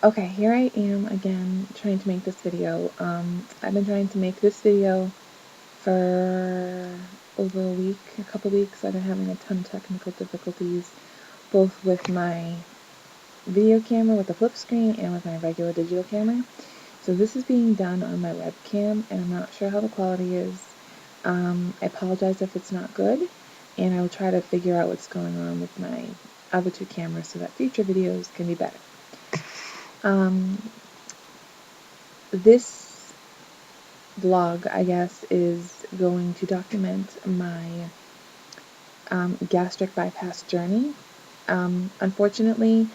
Okay, here I am again trying to make this video. I've been trying to make this video for over a week, a couple weeks. I've been having a ton of technical difficulties, both with my video camera with the flip screen and with my regular digital camera. So this is being done on my webcam, and I'm not sure how the quality is. I apologize if it's not good, and I will try to figure out what's going on with my other two cameras so that future videos can be better. This vlog, I guess, is going to document my gastric bypass journey. Unfortunately,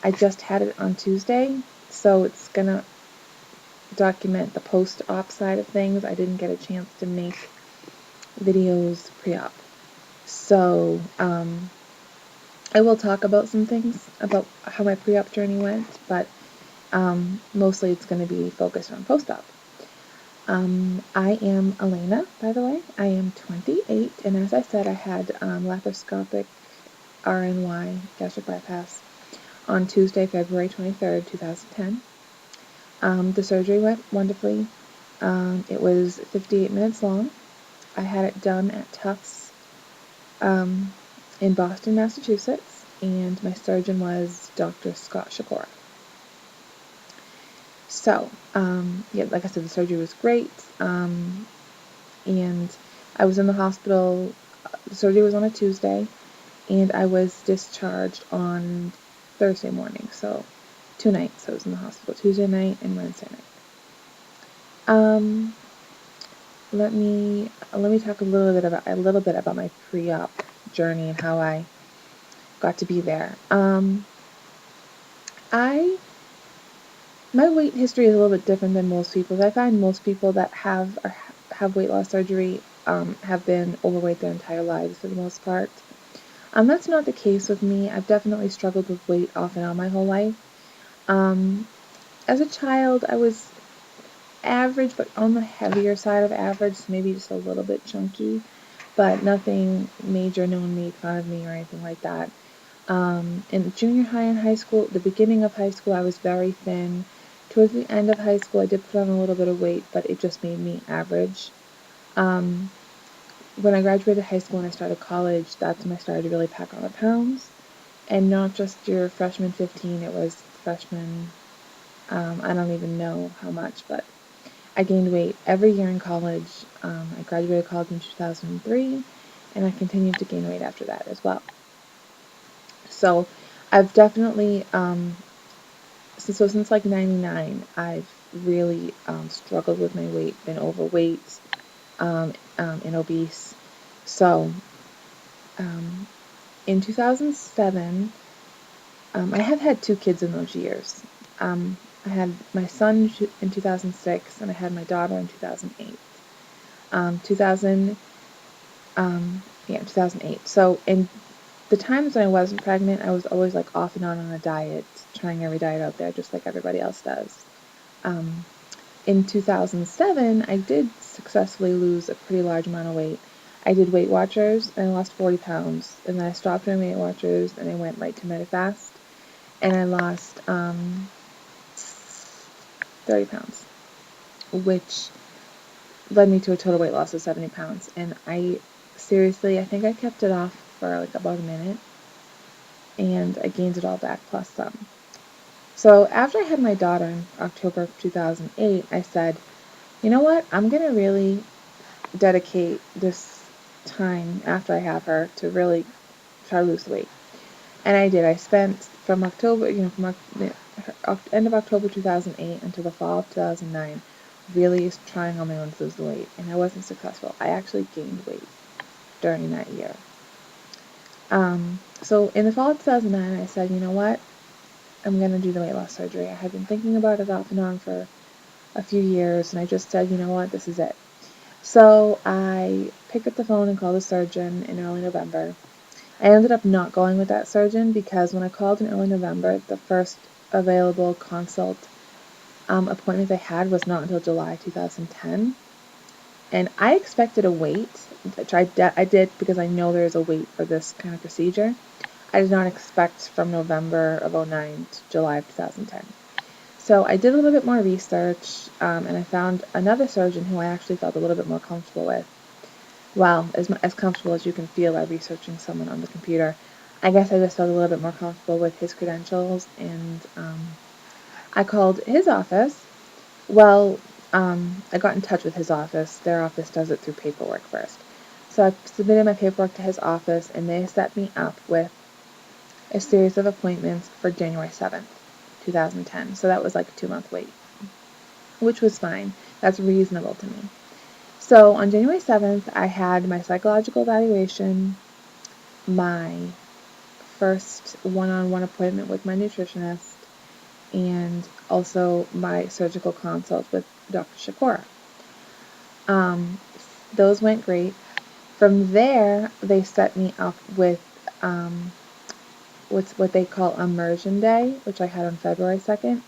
I just had it on Tuesday, so it's gonna document the post-op side of things. I didn't get a chance to make videos pre-op. So, I will talk about some things about how my pre-op journey went, but mostly it's going to be focused on post-op. I am Elena, by the way. I am 28, and as I said, I had laparoscopic RNY, gastric bypass, on Tuesday, February 23rd, 2010. The surgery went wonderfully. It was 58 minutes long. I had it done at Tufts in Boston, Massachusetts, and my surgeon was Dr. Scott Shakora. So, yeah, like I said, the surgery was great, and I was in the hospital. The surgery was on a Tuesday, and I was discharged on Thursday morning, so 2 nights I was in the hospital, Tuesday night and Wednesday night. Let me talk a little bit about my pre-op journey and how I got to be there. My weight history is a little bit different than most people's. I find most people that have weight loss surgery have been overweight their entire lives for the most part. That's not the case with me. I've definitely struggled with weight off and on my whole life. As a child, I was average, but on the heavier side of average, so maybe just a little bit chunky, but nothing major. No one made fun of me or anything like that. In junior high and high school, the beginning of high school, I was very thin. Towards the end of high school, I did put on a little bit of weight, but it just made me average. When I graduated high school and I started college, that's when I started to really pack on the pounds. And not just your freshman 15, it was freshman, I don't even know how much, but I gained weight every year in college. I graduated college in 2003, and I continued to gain weight after that as well. So I've definitely, since like 99, I've really struggled with my weight, been overweight, and obese. So in 2007, I have had two kids in those years. I had my son in 2006, and I had my daughter in 2008. 2008. So in the times when I wasn't pregnant, I was always like off and on a diet, trying every diet out there, just like everybody else does. In 2007, I did successfully lose a pretty large amount of weight. I did Weight Watchers, and I lost 40 pounds. And then I stopped doing Weight Watchers, and I went right to Medifast, and I lost 30 pounds, which led me to a total weight loss of 70 pounds. And I think I kept it off for like about a minute, and I gained it all back plus some. So after I had my daughter in October of 2008, I said, you know what, I'm going to really dedicate this time after I have her to really try to lose weight. And I did. I spent from October, from the end of October 2008 until the fall of 2009, really trying on my own to lose the weight. And I wasn't successful. I actually gained weight during that year. So in the fall of 2009, I said, you know what? I'm going to do the weight loss surgery. I had been thinking about it off and on for a few years, and I just said, you know what? This is it. So I picked up the phone and called a surgeon in early November. I ended up not going with that surgeon because when I called in early November, the first available consult appointment they had was not until July 2010. And I expected a wait, which I did because I know there is a wait for this kind of procedure. I did not expect from November of 2009 to July of 2010. So I did a little bit more research, and I found another surgeon who I actually felt a little bit more comfortable with. Well, as comfortable as you can feel by researching someone on the computer. I guess I just felt a little bit more comfortable with his credentials, and I called his office. Well, I got in touch with his office. Their office does it through paperwork first. So I submitted my paperwork to his office, and they set me up with a series of appointments for January 7th, 2010. So that was like a 2-month wait, which was fine. That's reasonable to me. So on January 7th, I had my psychological evaluation, my first one-on-one appointment with my nutritionist, and also my surgical consult with Dr. Shakura. Those went great. From there, they set me up with what they call Immersion Day, which I had on February 2nd.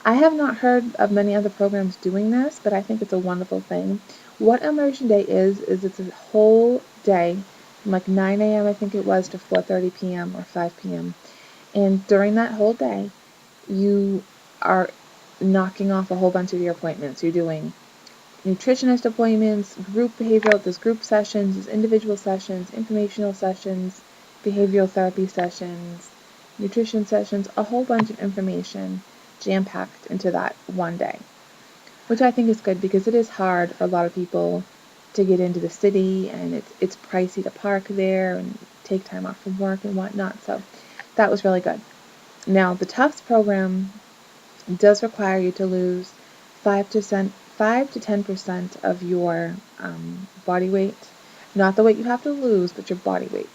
I have not heard of many other programs doing this, but I think it's a wonderful thing. What Immersion Day is it's a whole day, from like 9 a.m. I think it was to 4:30 p.m. or 5 p.m. And during that whole day, you are knocking off a whole bunch of your appointments. You're doing nutritionist appointments, there's group sessions, there's individual sessions, informational sessions, behavioral therapy sessions, nutrition sessions, a whole bunch of information jam-packed into that one day, which I think is good because it is hard for a lot of people to get into the city, and it's pricey to park there and take time off from work and whatnot, so that was really good. Now, the Tufts program does require you to lose 5 to 10% of your body weight. Not the weight you have to lose, but your body weight.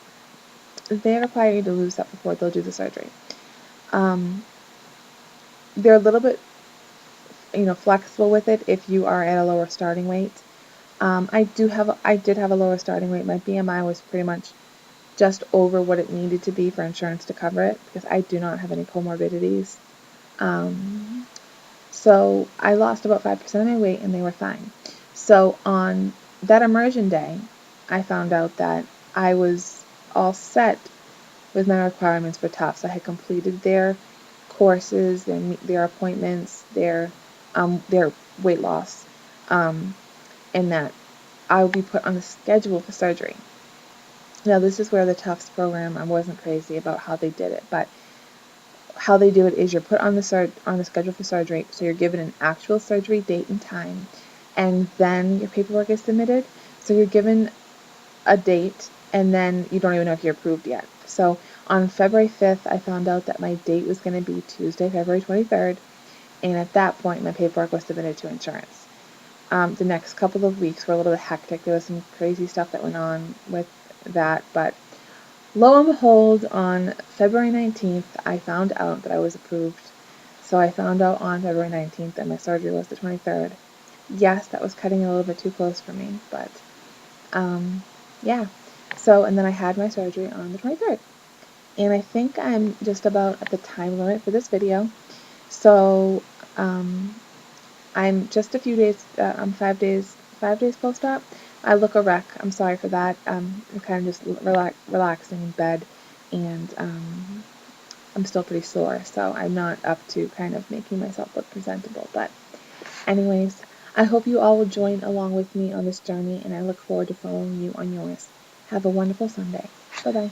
They require you to lose that before they'll do the surgery. They're a little bit, flexible with it if you are at a lower starting weight. I did have a lower starting weight. My BMI was pretty much just over what it needed to be for insurance to cover it because I do not have any comorbidities. So I lost about 5% of my weight and they were fine. So on that immersion day, I found out that I was all set with my requirements for Tufts. I had completed their courses, their appointments, their weight loss, and that I would be put on the schedule for surgery. Now this is where the Tufts program, I wasn't crazy about how they did it, but how they do it is you're put on the schedule for surgery, so you're given an actual surgery date and time, and then your paperwork is submitted. So you're given a date, and then you don't even know if you're approved yet. So on February 5th, I found out that my date was going to be Tuesday, February 23rd, and at that point, my paperwork was submitted to insurance. The next couple of weeks were a little bit hectic. There was some crazy stuff that went on with that, but lo and behold, on February 19th, I found out that I was approved. So I found out on February 19th that my surgery was the 23rd. Yes, that was cutting it a little bit too close for me, but yeah. So, and then I had my surgery on the 23rd. And I think I'm just about at the time limit for this video. So, I'm just a few days, I'm 5 days post-op. I look a wreck. I'm sorry for that. I'm kind of just relaxing in bed, and I'm still pretty sore, so I'm not up to kind of making myself look presentable. But anyways, I hope you all will join along with me on this journey, and I look forward to following you on yours. Have a wonderful Sunday. Bye-bye.